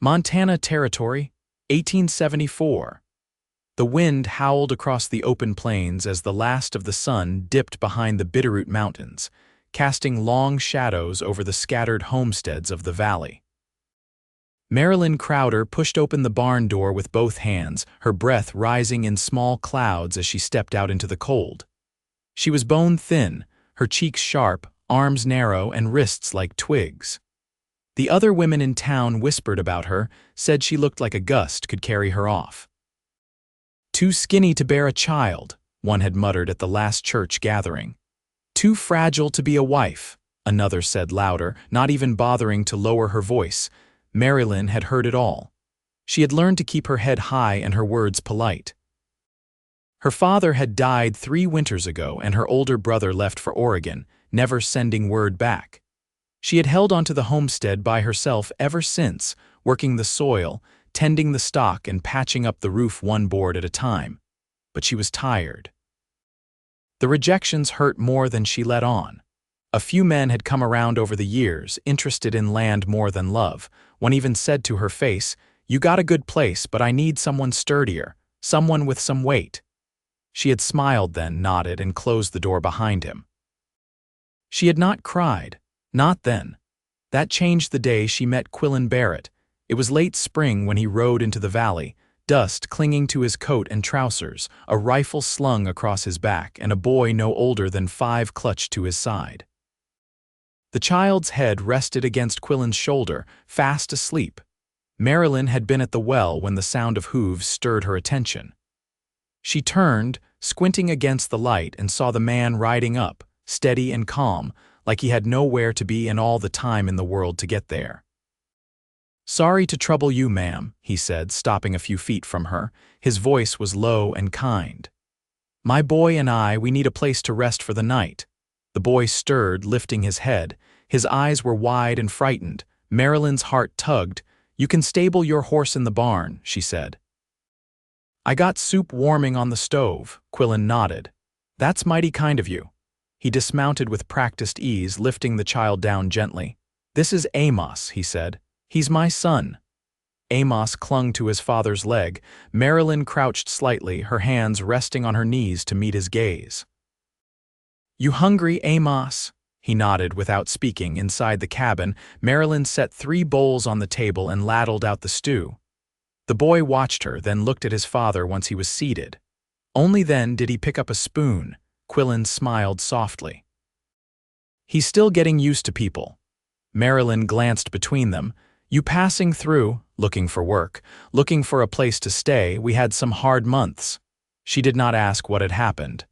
Montana Territory, 1874. The wind howled across the open plains as the last of the sun dipped behind the Bitterroot Mountains, casting long shadows over the scattered homesteads of the valley. Maerilyn Crowder pushed open the barn door with both hands, her breath rising in small clouds as she stepped out into the cold. She was bone-thin, her cheeks sharp, arms narrow, and wrists like twigs. The other women in town whispered about her, said she looked like a gust could carry her off. "Too skinny to bear a child," one had muttered at the last church gathering. "Too fragile to be a wife," another said louder, not even bothering to lower her voice. Maerilyn had heard it all. She had learned to keep her head high and her words polite. Her father had died 3 winters ago, and her older brother left for Oregon, never sending word back. She had held onto the homestead by herself ever since, working the soil, tending the stock, and patching up the roof one board at a time. But she was tired. The rejections hurt more than she let on. A few men had come around over the years, interested in land more than love. One even said to her face, "You got a good place, but I need someone sturdier, someone with some weight." She had smiled then, nodded, and closed the door behind him. She had not cried. Not then. That changed the day she met Quillan Barrett. It was late spring when he rode into the valley, dust clinging to his coat and trousers, a rifle slung across his back, and a boy no older than 5 clutched to his side. The child's head rested against Quillan's shoulder, fast asleep. Maerilyn had been at the well when the sound of hooves stirred her attention. She turned, squinting against the light, and saw the man riding up, steady and calm, like he had nowhere to be and all the time in the world to get there. "Sorry to trouble you, ma'am," he said, stopping a few feet from her. His voice was low and kind. "My boy and we need a place to rest for the night." The boy stirred, lifting his head. His eyes were wide and frightened. Maerilyn's heart tugged. "You can stable your horse in the barn," she said. "I got soup warming on the stove," Quillan nodded. "That's mighty kind of you." He dismounted with practiced ease, lifting the child down gently. "This is Amos," he said. "He's my son." Amos clung to his father's leg. Maerilyn crouched slightly, her hands resting on her knees to meet his gaze. "You hungry, Amos?" He nodded without speaking. Inside the cabin, Maerilyn set 3 bowls on the table and ladled out the stew. The boy watched her, then looked at his father once he was seated. Only then did he pick up a spoon. Quillan smiled softly. "He's still getting used to people." Maerilyn glanced between them. "You passing through, looking for work, looking for a place to stay? We had some hard months." She did not ask what had happened.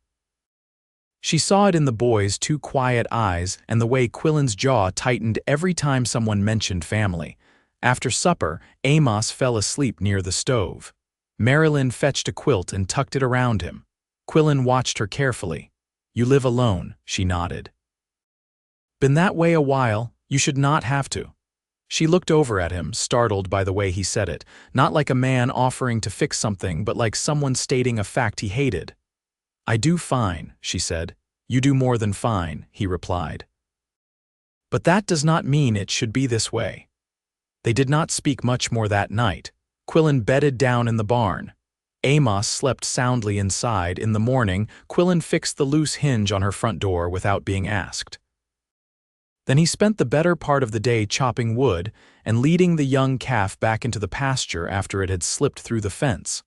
She saw it in the boy's 2 quiet eyes and the way Quillan's jaw tightened every time someone mentioned family. After supper, Amos fell asleep near the stove. Maerilyn fetched a quilt and tucked it around him. Quillan watched her carefully. "You live alone," she nodded. "Been that way a while. You should not have to." She looked over at him, startled by the way he said it, not like a man offering to fix something, but like someone stating a fact he hated. "I do fine," she said. "You do more than fine," he replied. "But that does not mean it should be this way." They did not speak much more that night. Quillan bedded down in the barn. Amos slept soundly inside. In the morning, Quillan fixed the loose hinge on her front door without being asked. Then he spent the better part of the day chopping wood and leading the young calf back into the pasture after it had slipped through the fence.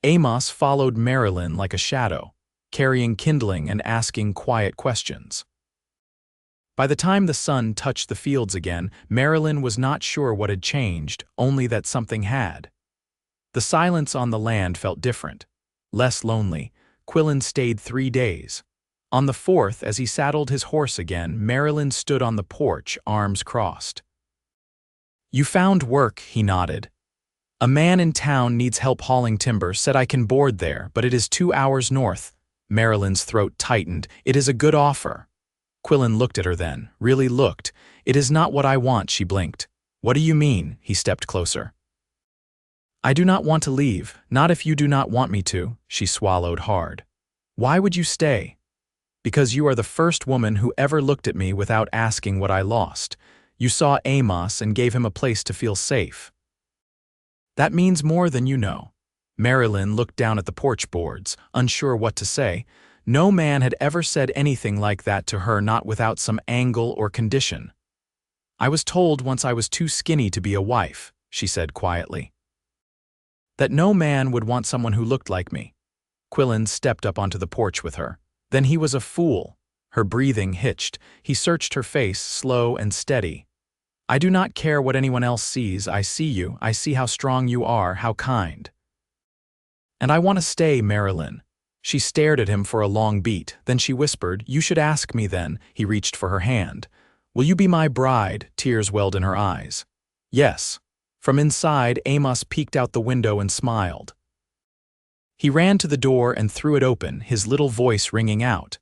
Amos followed Maerilyn like a shadow, carrying kindling and asking quiet questions. By the time the sun touched the fields again, Maerilyn was not sure what had changed, only that something had. The silence on the land felt different, less lonely. Quillan stayed 3 days. On the 4th, as he saddled his horse again, Maerilyn stood on the porch, arms crossed. "You found work," he nodded. "A man in town needs help hauling timber, said I can board there, but it is 2 hours north." Maerilyn's throat tightened. "It is a good offer." Quillan looked at her then, really looked. "It is not what I want," she blinked. "What do you mean?" He stepped closer. "I do not want to leave, not if you do not want me to," she swallowed hard. "Why would you stay?" "Because you are the first woman who ever looked at me without asking what I lost. You saw Amos and gave him a place to feel safe." That means more than you know. Maerilyn looked down at the porch boards, unsure what to say. No man had ever said anything like that to her, not without some angle or condition. I was told once I was too skinny to be a wife, she said quietly. That no man would want someone who looked like me. Quillan stepped up onto the porch with her. Then he was a fool. Her breathing hitched. He searched her face, slow and steady. I do not care what anyone else sees. I see you. I see how strong you are, how kind. And I want to stay, Maerilyn. She stared at him for a long beat. Then she whispered, "You should ask me then." He reached for her hand. "Will you be my bride?" Tears welled in her eyes. Yes. From inside, Amos peeked out the window and smiled. He ran to the door and threw it open, his little voice ringing out.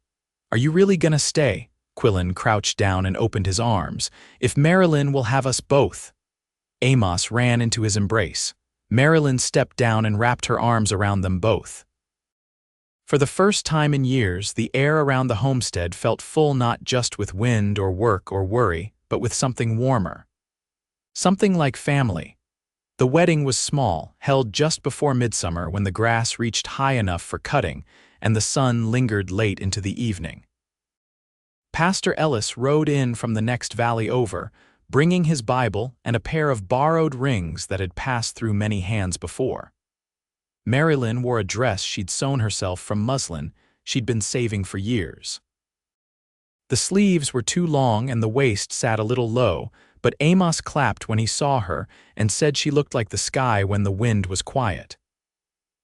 "Are you really gonna stay?" Quillan crouched down and opened his arms. "If Maerilyn will have us both." Amos ran into his embrace. Maerilyn stepped down and wrapped her arms around them both. For the first time in years, the air around the homestead felt full, not just with wind or work or worry, but with something warmer. Something like family. The wedding was small, held just before midsummer when the grass reached high enough for cutting and the sun lingered late into the evening. Pastor Ellis rode in from the next valley over, bringing his Bible and a pair of borrowed rings that had passed through many hands before. Maerilyn wore a dress she'd sewn herself from muslin she'd been saving for years. The sleeves were too long and the waist sat a little low, but Amos clapped when he saw her and said she looked like the sky when the wind was quiet.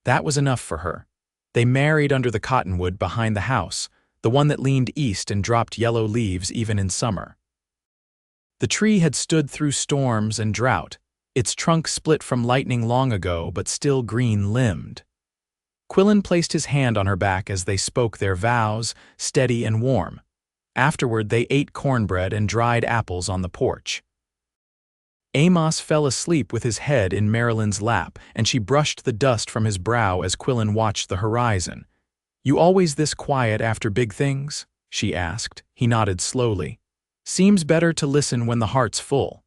That was enough for her. They married under the cottonwood behind the house, the one that leaned east and dropped yellow leaves even in summer. The tree had stood through storms and drought, its trunk split from lightning long ago but still green-limbed. Quillan placed his hand on her back as they spoke their vows, steady and warm. Afterward they ate cornbread and dried apples on the porch. Amos fell asleep with his head in Maerilyn's lap, and she brushed the dust from his brow as Quillan watched the horizon. "You always this quiet after big things?" she asked. He nodded slowly. "Seems better to listen when the heart's full."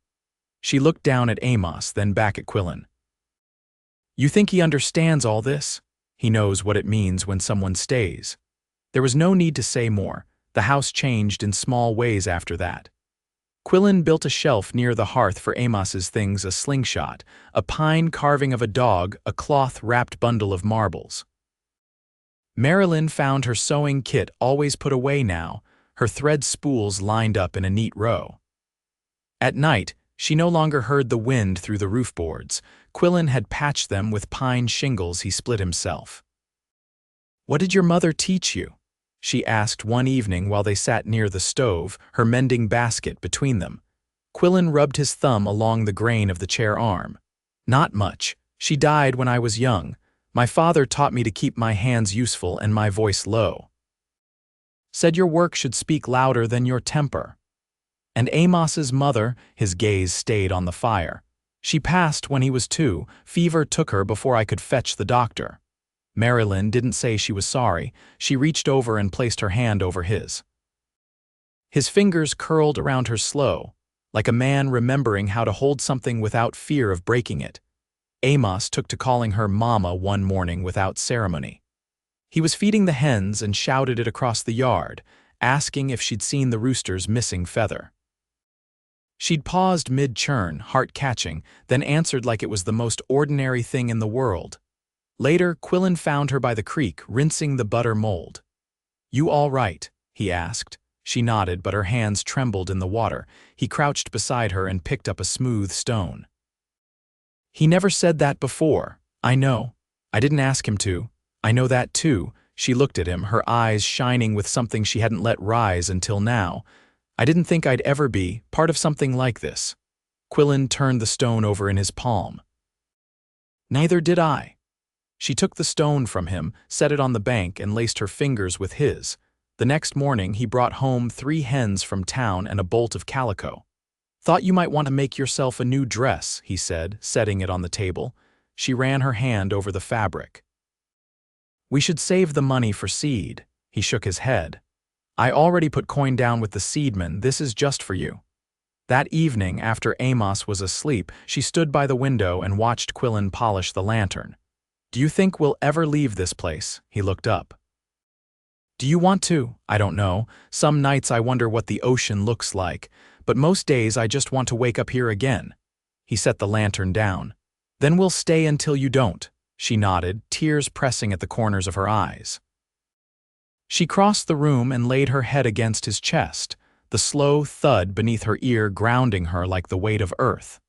She looked down at Amos, then back at Quillan. "You think he understands all this? He knows what it means when someone stays." There was no need to say more. The house changed in small ways after that. Quillan built a shelf near the hearth for Amos's things, a slingshot, a pine carving of a dog, a cloth-wrapped bundle of marbles. Maerilyn found her sewing kit always put away now, her thread spools lined up in a neat row. At night, she no longer heard the wind through the roof boards. Quillan had patched them with pine shingles he split himself. "What did your mother teach you?" she asked one evening while they sat near the stove, her mending basket between them. Quillan rubbed his thumb along the grain of the chair arm. "Not much. She died when I was young. My father taught me to keep my hands useful and my voice low. Said your work should speak louder than your temper." And Amos's mother, his gaze stayed on the fire. "She passed when he was 2. Fever took her before I could fetch the doctor." Maerilyn didn't say she was sorry. She reached over and placed her hand over his. His fingers curled around her slow, like a man remembering how to hold something without fear of breaking it. Amos took to calling her Mama one morning without ceremony. He was feeding the hens and shouted it across the yard, asking if she'd seen the rooster's missing feather. She'd paused mid-churn, heart-catching, then answered like it was the most ordinary thing in the world. Later, Quillan found her by the creek, rinsing the butter mold. "You all right?" he asked. She nodded, but her hands trembled in the water. He crouched beside her and picked up a smooth stone. "He never said that before. I know. I didn't ask him to. I know that too." She looked at him, her eyes shining with something she hadn't let rise until now. "I didn't think I'd ever be part of something like this." Quillan turned the stone over in his palm. "Neither did I." She took the stone from him, set it on the bank, and laced her fingers with his. The next morning, he brought home 3 hens from town and a bolt of calico. "Thought you might want to make yourself a new dress," he said, setting it on the table. She ran her hand over the fabric. "We should save the money for seed." He shook his head. "I already put coin down with the seedman. This is just for you." That evening, after Amos was asleep, she stood by the window and watched Quillan polish the lantern. "Do you think we'll ever leave this place?" He looked up. "Do you want to? I don't know. Some nights I wonder what the ocean looks like, but most days I just want to wake up here again." He set the lantern down. "Then we'll stay until you don't." She nodded, tears pressing at the corners of her eyes. She crossed the room and laid her head against his chest, the slow thud beneath her ear grounding her like the weight of earth.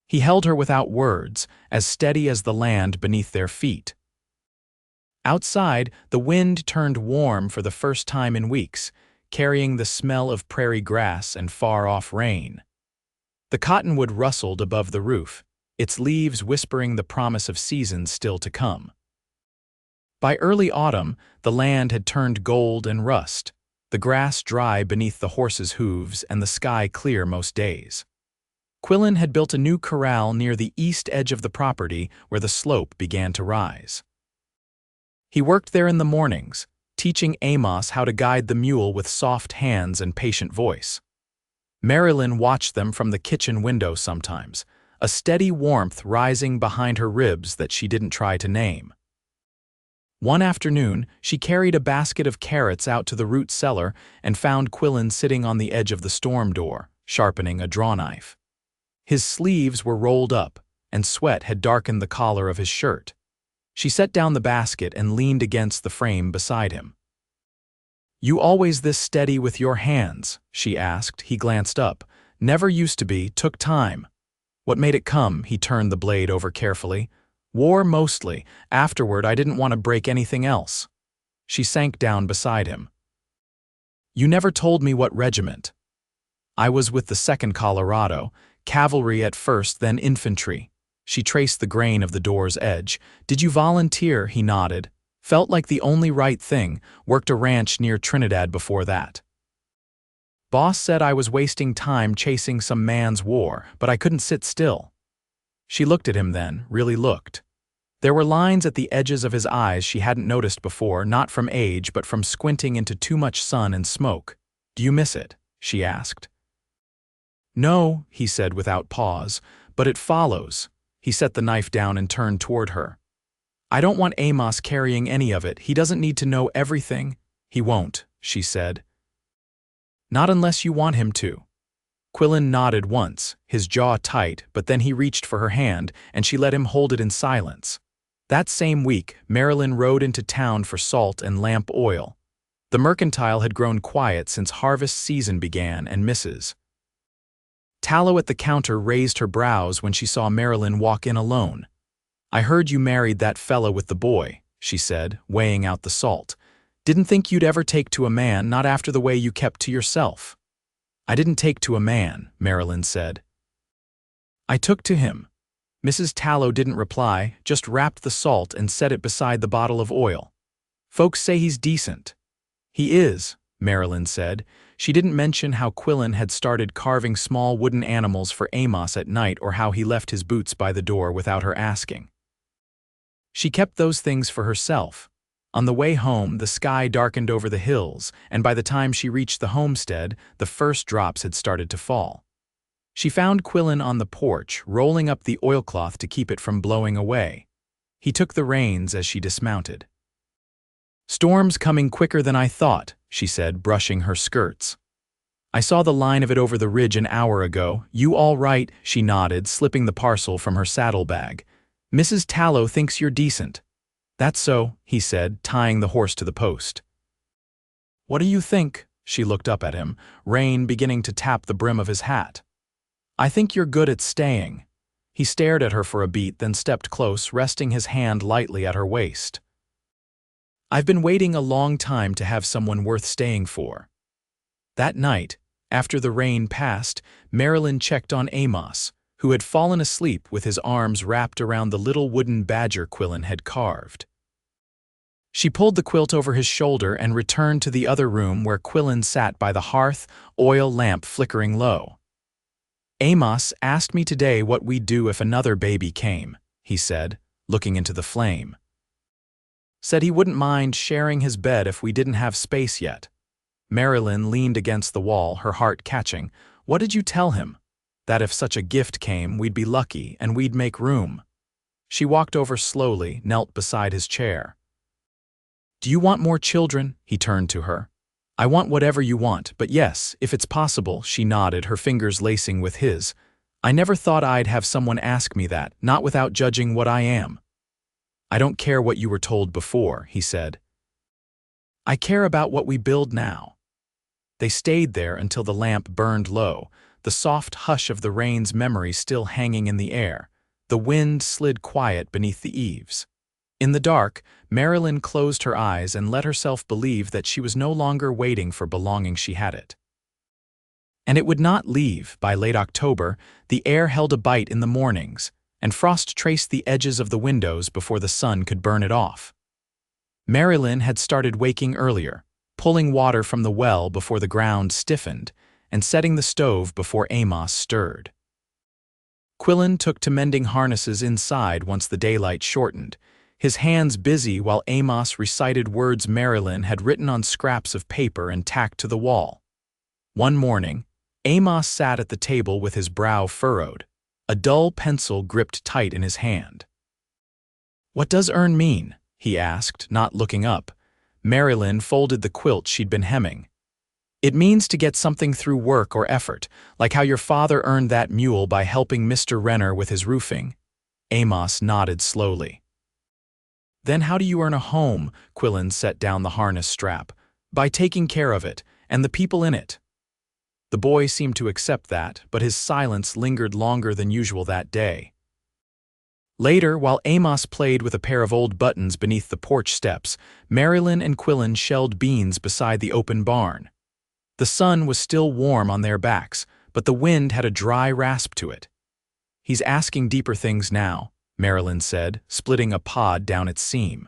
He held her without words, as steady as the land beneath their feet. Outside, the wind turned warm for the first time in weeks, carrying the smell of prairie grass and far-off rain. The cottonwood rustled above the roof, its leaves whispering the promise of seasons still to come. By early autumn, the land had turned gold and rust, the grass dry beneath the horses' hooves and the sky clear most days. Quillan had built a new corral near the east edge of the property where the slope began to rise. He worked there in the mornings, teaching Amos how to guide the mule with soft hands and patient voice. Maerilyn watched them from the kitchen window sometimes, a steady warmth rising behind her ribs that she didn't try to name. One afternoon, she carried a basket of carrots out to the root cellar and found Quillan sitting on the edge of the storm door, sharpening a drawknife. His sleeves were rolled up, and sweat had darkened the collar of his shirt. She set down the basket and leaned against the frame beside him. "You always this steady with your hands?" she asked. He glanced up. "Never used to be, took time." "What made it come?" He turned the blade over carefully. "War mostly. Afterward, I didn't want to break anything else." She sank down beside him. "You never told me what regiment." "I was with the 2nd Colorado, cavalry at first, then infantry." She traced the grain of the door's edge. "Did you volunteer?" He nodded. "Felt like the only right thing. Worked a ranch near Trinidad before that. Boss said I was wasting time chasing some man's war, but I couldn't sit still." She looked at him then, really looked. There were lines at the edges of his eyes she hadn't noticed before, not from age but from squinting into too much sun and smoke. "Do you miss it?" she asked. "No," he said without pause, "but it follows." He set the knife down and turned toward her. "I don't want Amos carrying any of it. He doesn't need to know everything." "He won't," she said. "Not unless you want him to." Quillan nodded once, his jaw tight, but then he reached for her hand, and she let him hold it in silence. That same week, Maerilyn rode into town for salt and lamp oil. The mercantile had grown quiet since harvest season began, and Mrs. Tallow at the counter raised her brows when she saw Maerilyn walk in alone. "I heard you married that fella with the boy," she said, weighing out the salt. "Didn't think you'd ever take to a man, not after the way you kept to yourself." "I didn't take to a man," Maerilyn said. "I took to him." Mrs. Tallow didn't reply, just wrapped the salt and set it beside the bottle of oil. "Folks say he's decent." "He is," Maerilyn said. She didn't mention how Quillan had started carving small wooden animals for Amos at night or how he left his boots by the door without her asking. She kept those things for herself. On the way home, the sky darkened over the hills, and by the time she reached the homestead, the first drops had started to fall. She found Quillan on the porch, rolling up the oilcloth to keep it from blowing away. He took the reins as she dismounted. "Storm's coming quicker than I thought," she said, brushing her skirts. "I saw the line of it over the ridge an hour ago. You all right?" She nodded, slipping the parcel from her saddlebag. "Mrs. Tallow thinks you're decent." "That's so," he said, tying the horse to the post. "What do you think?" She looked up at him, rain beginning to tap the brim of his hat. "I think you're good at staying." He stared at her for a beat, then stepped close, resting his hand lightly at her waist. "I've been waiting a long time to have someone worth staying for." That night, after the rain passed, Maerilyn checked on Amos, who had fallen asleep with his arms wrapped around the little wooden badger Quillan had carved. She pulled the quilt over his shoulder and returned to the other room where Quillan sat by the hearth, oil lamp flickering low. "Amos asked me today what we'd do if another baby came," he said, looking into the flame. "Said he wouldn't mind sharing his bed if we didn't have space yet." Maerilyn leaned against the wall, her heart catching. What did you tell him? That if such a gift came, we'd be lucky and we'd make room. She walked over slowly, knelt beside his chair. Do you want more children? He turned to her. I want whatever you want, but yes, if it's possible, she nodded, her fingers lacing with his. I never thought I'd have someone ask me that, not without judging what I am. I don't care what you were told before, he said. I care about what we build now. They stayed there until the lamp burned low, the soft hush of the rain's memory still hanging in the air. The wind slid quiet beneath the eaves. In the dark, Maerilyn closed her eyes and let herself believe that she was no longer waiting for belonging, she had it. And it would not leave. By late October, the air held a bite in the mornings, and frost traced the edges of the windows before the sun could burn it off. Maerilyn had started waking earlier, pulling water from the well before the ground stiffened, and setting the stove before Amos stirred. Quillan took to mending harnesses inside once the daylight shortened, his hands busy while Amos recited words Maerilyn had written on scraps of paper and tacked to the wall. One morning, Amos sat at the table with his brow furrowed, a dull pencil gripped tight in his hand. What does earn mean? He asked, not looking up. Maerilyn folded the quilt she'd been hemming. It means to get something through work or effort, like how your father earned that mule by helping Mr. Renner with his roofing. Amos nodded slowly. Then how do you earn a home? Quillan set down the harness strap. By taking care of it, and the people in it. The boy seemed to accept that, but his silence lingered longer than usual that day. Later, while Amos played with a pair of old buttons beneath the porch steps, Maerilyn and Quillan shelled beans beside the open barn. The sun was still warm on their backs, but the wind had a dry rasp to it. He's asking deeper things now, Maerilyn said, splitting a pod down its seam.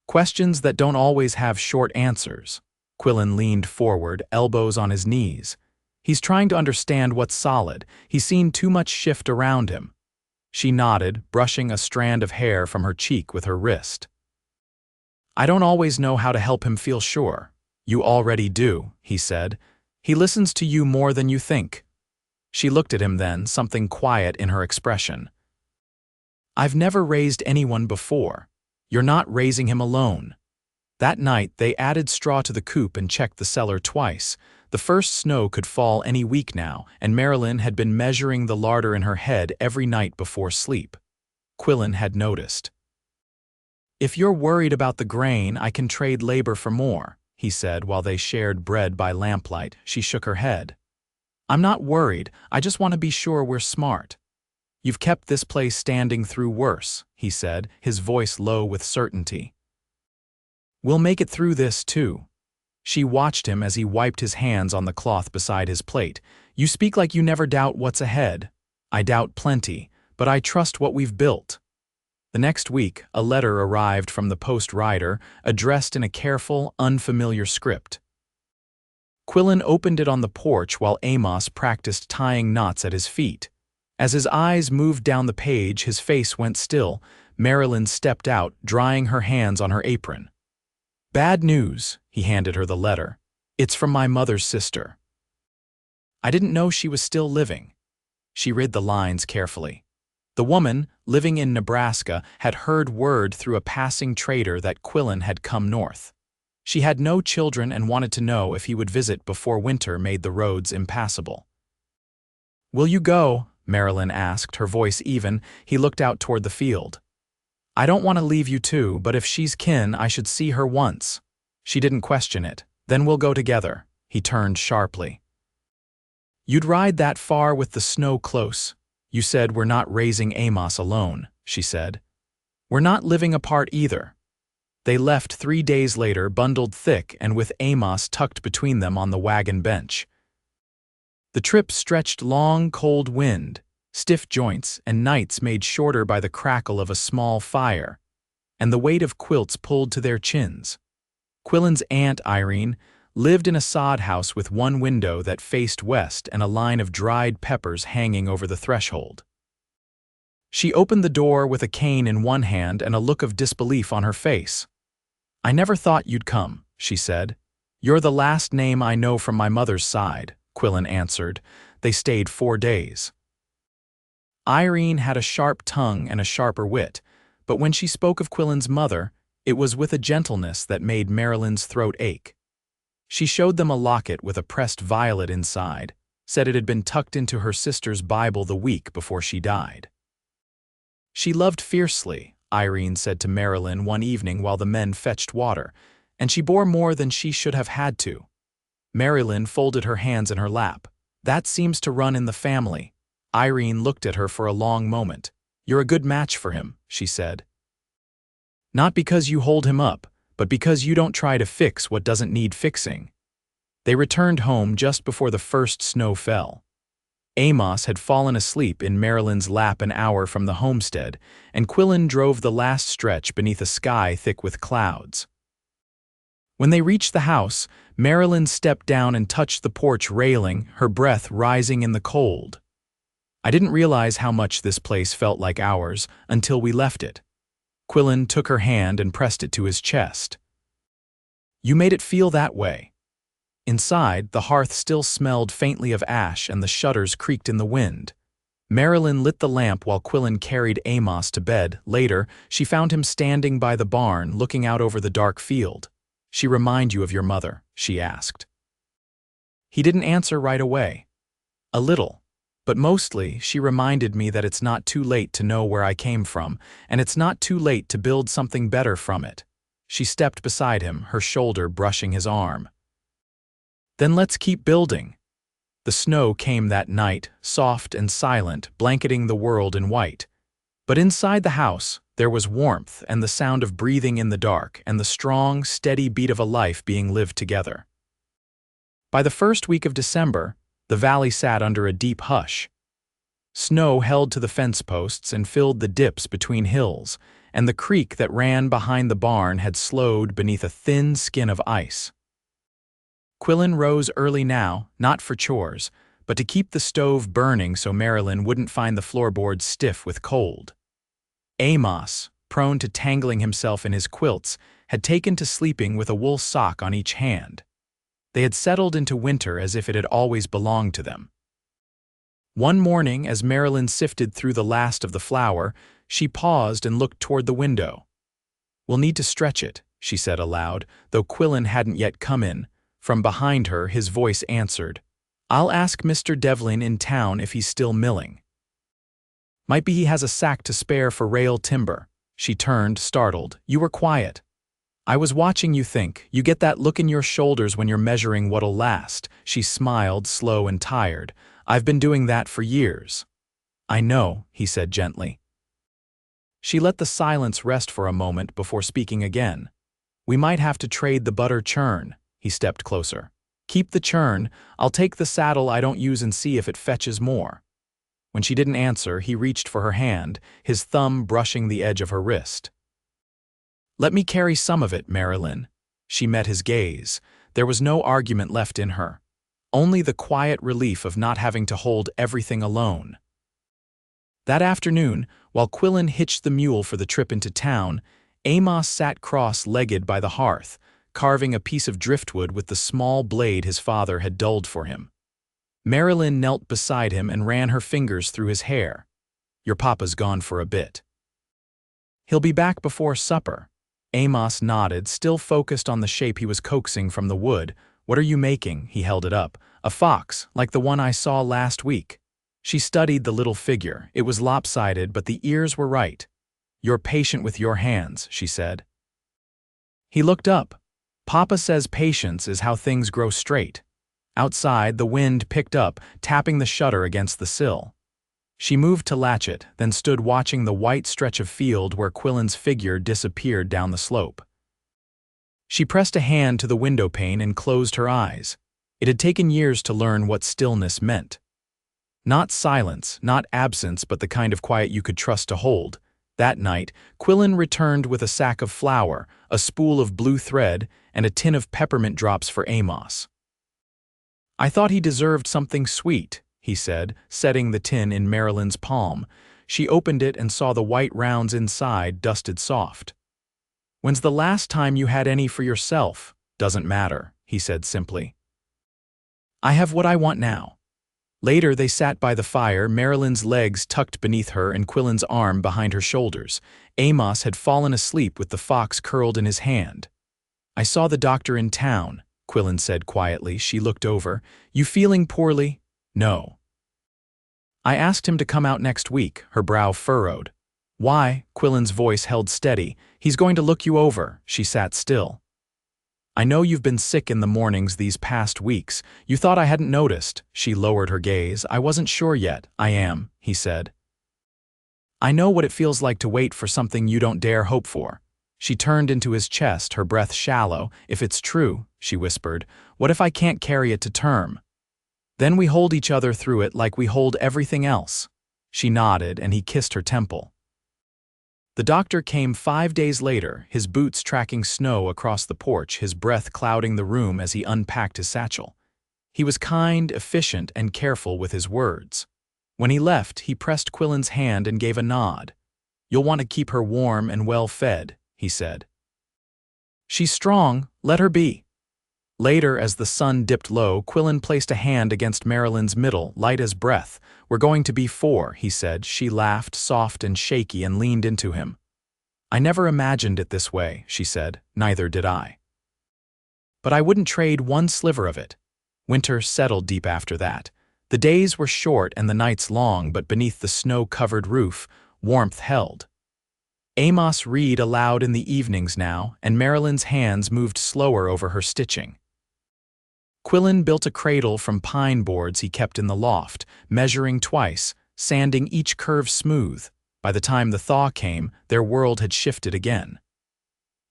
Questions that don't always have short answers. Quillan leaned forward, elbows on his knees. He's trying to understand what's solid. He's seen too much shift around him. She nodded, brushing a strand of hair from her cheek with her wrist. I don't always know how to help him feel sure. You already do, he said. He listens to you more than you think. She looked at him then, something quiet in her expression. I've never raised anyone before. You're not raising him alone. That night, they added straw to the coop and checked the cellar twice. The first snow could fall any week now, and Maerilyn had been measuring the larder in her head every night before sleep. Quillan had noticed. If you're worried about the grain, I can trade labor for more, he said while they shared bread by lamplight. She shook her head. I'm not worried, I just want to be sure we're smart. You've kept this place standing through worse, he said, his voice low with certainty. We'll make it through this, too. She watched him as he wiped his hands on the cloth beside his plate. You speak like you never doubt what's ahead. I doubt plenty, but I trust what we've built. The next week, a letter arrived from the post rider, addressed in a careful, unfamiliar script. Quillan opened it on the porch while Amos practiced tying knots at his feet. As his eyes moved down the page, his face went still. Maerilyn stepped out, drying her hands on her apron. Bad news, he handed her the letter. It's from my mother's sister. I didn't know she was still living. She read the lines carefully. The woman, living in Nebraska, had heard word through a passing trader that Quillan had come north. She had no children and wanted to know if he would visit before winter made the roads impassable. Will you go? Maerilyn asked, her voice even. He looked out toward the field. I don't want to leave you too, but if she's kin, I should see her once. She didn't question it. Then we'll go together. He turned sharply. You'd ride that far with the snow close. You said we're not raising Amos alone, she said. We're not living apart either. They left 3 days later, bundled thick and with Amos tucked between them on the wagon bench. The trip stretched long, cold wind, stiff joints, and nights made shorter by the crackle of a small fire, and the weight of quilts pulled to their chins. Quillan's aunt, Irene, lived in a sod house with one window that faced west and a line of dried peppers hanging over the threshold. She opened the door with a cane in one hand and a look of disbelief on her face. I never thought you'd come, she said. You're the last name I know from my mother's side, Quillan answered. They stayed 4 days. Irene had a sharp tongue and a sharper wit, but when she spoke of Quillan's mother, it was with a gentleness that made Maerilyn's throat ache. She showed them a locket with a pressed violet inside, said it had been tucked into her sister's Bible the week before she died. She loved fiercely, Irene said to Maerilyn one evening while the men fetched water, and she bore more than she should have had to. Maerilyn folded her hands in her lap. That seems to run in the family. Irene looked at her for a long moment. You're a good match for him, she said. Not because you hold him up, but because you don't try to fix what doesn't need fixing. They returned home just before the first snow fell. Amos had fallen asleep in Maerilyn's lap an hour from the homestead, and Quillan drove the last stretch beneath a sky thick with clouds. When they reached the house, Maerilyn stepped down and touched the porch railing, her breath rising in the cold. I didn't realize how much this place felt like ours until we left it. Quillan took her hand and pressed it to his chest. You made it feel that way. Inside, the hearth still smelled faintly of ash and the shutters creaked in the wind. Maerilyn lit the lamp while Quillan carried Amos to bed. Later, she found him standing by the barn, looking out over the dark field. She remind you of your mother, she asked. He didn't answer right away. A little. But mostly, she reminded me that it's not too late to know where I came from, and it's not too late to build something better from it. She stepped beside him, her shoulder brushing his arm. Then let's keep building. The snow came that night, soft and silent, blanketing the world in white. But inside the house, there was warmth and the sound of breathing in the dark and the strong, steady beat of a life being lived together. By the first week of December, the valley sat under a deep hush. Snow held to the fence posts and filled the dips between hills, and the creek that ran behind the barn had slowed beneath a thin skin of ice. Quillan rose early now, not for chores, but to keep the stove burning so Maerilyn wouldn't find the floorboards stiff with cold. Amos, prone to tangling himself in his quilts, had taken to sleeping with a wool sock on each hand. They had settled into winter as if it had always belonged to them. One morning, as Maerilyn sifted through the last of the flour, she paused and looked toward the window. We'll need to stretch it, she said aloud, though Quillan hadn't yet come in. From behind her, his voice answered, I'll ask Mr. Devlin in town if he's still milling. Might be he has a sack to spare for rail timber. She turned, startled. You were quiet. I was watching you think. You get that look in your shoulders when you're measuring what'll last. She smiled, slow and tired. I've been doing that for years. I know, he said gently. She let the silence rest for a moment before speaking again. We might have to trade the butter churn. He stepped closer. Keep the churn. I'll take the saddle I don't use and see if it fetches more. When she didn't answer, he reached for her hand, his thumb brushing the edge of her wrist. Let me carry some of it, Maerilyn. She met his gaze. There was no argument left in her. Only the quiet relief of not having to hold everything alone. That afternoon, while Quillan hitched the mule for the trip into town, Amos sat cross-legged by the hearth, carving a piece of driftwood with the small blade his father had dulled for him. Maerilyn knelt beside him and ran her fingers through his hair. Your papa's gone for a bit. He'll be back before supper. Amos nodded, still focused on the shape he was coaxing from the wood. What are you making? He held it up. A fox, like the one I saw last week. She studied the little figure. It was lopsided, but the ears were right. You're patient with your hands, she said. He looked up. Papa says patience is how things grow straight. Outside, the wind picked up, tapping the shutter against the sill. She moved to latch it, then stood watching the white stretch of field where Quillan's figure disappeared down the slope. She pressed a hand to the window pane and closed her eyes. It had taken years to learn what stillness meant. Not silence, not absence, but the kind of quiet you could trust to hold. That night, Quillan returned with a sack of flour, a spool of blue thread, and a tin of peppermint drops for Amos. I thought he deserved something sweet, he said, setting the tin in Maerilyn's palm. She opened it and saw the white rounds inside dusted soft. When's the last time you had any for yourself? Doesn't matter, he said simply. I have what I want now. Later, they sat by the fire, Maerilyn's legs tucked beneath her and Quillan's arm behind her shoulders. Amos had fallen asleep with the fox curled in his hand. I saw the doctor in town, Quillan said quietly. She looked over. You feeling poorly? No. I asked him to come out next week, her brow furrowed. Why? Quillan's voice held steady. He's going to look you over. She sat still. I know you've been sick in the mornings these past weeks. You thought I hadn't noticed. She lowered her gaze. I wasn't sure yet. I am, he said. I know what it feels like to wait for something you don't dare hope for. She turned into his chest, her breath shallow. If it's true, she whispered, what if I can't carry it to term? Then we hold each other through it like we hold everything else. She nodded and he kissed her temple. The doctor came 5 days later, his boots tracking snow across the porch, his breath clouding the room as he unpacked his satchel. He was kind, efficient, and careful with his words. When he left, he pressed Quillan's hand and gave a nod. You'll want to keep her warm and well-fed, he said. She's strong, let her be. Later, as the sun dipped low, Quillan placed a hand against Maerilyn's middle, light as breath. We're going to be 4, he said. She laughed, soft and shaky, and leaned into him. I never imagined it this way, she said. Neither did I. But I wouldn't trade one sliver of it. Winter settled deep after that. The days were short and the nights long, but beneath the snow-covered roof, warmth held. Amos read aloud in the evenings now, and Maerilyn's hands moved slower over her stitching. Quillan built a cradle from pine boards he kept in the loft, measuring twice, sanding each curve smooth. By the time the thaw came, their world had shifted again.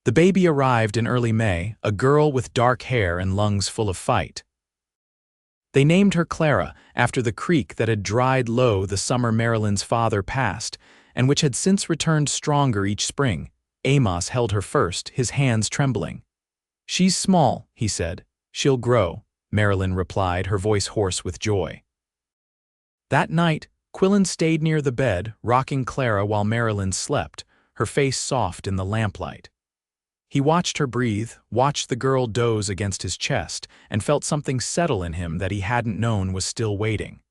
The baby arrived in early May, a girl with dark hair and lungs full of fight. They named her Clara, after the creek that had dried low the summer Maerilyn's father passed, and which had since returned stronger each spring. Amos held her first, his hands trembling. She's small, he said. She'll grow, Maerilyn replied, her voice hoarse with joy. That night, Quillan stayed near the bed, rocking Clara while Maerilyn slept, her face soft in the lamplight. He watched her breathe, watched the girl doze against his chest, and felt something settle in him that he hadn't known was still waiting.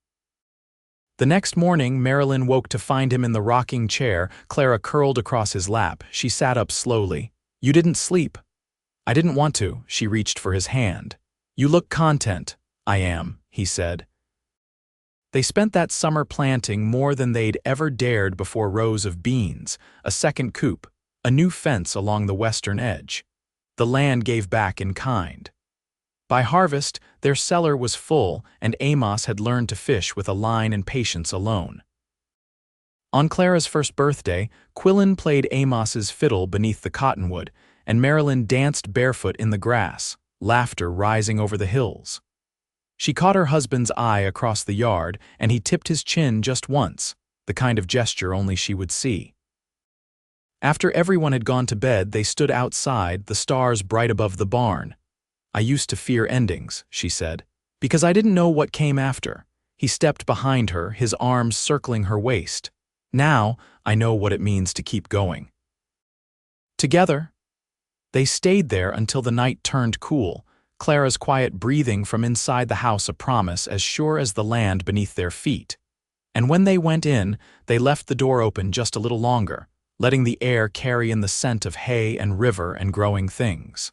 The next morning, Maerilyn woke to find him in the rocking chair, Clara curled across his lap. She sat up slowly. You didn't sleep. I didn't want to. She reached for his hand. You look content. I am, he said. They spent that summer planting more than they'd ever dared before rows of beans, a second coop, a new fence along the western edge. The land gave back in kind. By harvest, their cellar was full, and Amos had learned to fish with a line and patience alone. On Clara's first birthday, Quillan played Amos's fiddle beneath the cottonwood, and Maerilyn danced barefoot in the grass, laughter rising over the hills. She caught her husband's eye across the yard, and he tipped his chin just once, the kind of gesture only she would see. After everyone had gone to bed, they stood outside, the stars bright above the barn. I used to fear endings, she said, because I didn't know what came after. He stepped behind her, his arms circling her waist. Now, I know what it means to keep going. Together, they stayed there until the night turned cool, Clara's quiet breathing from inside the house a promise as sure as the land beneath their feet. And when they went in, they left the door open just a little longer, letting the air carry in the scent of hay and river and growing things.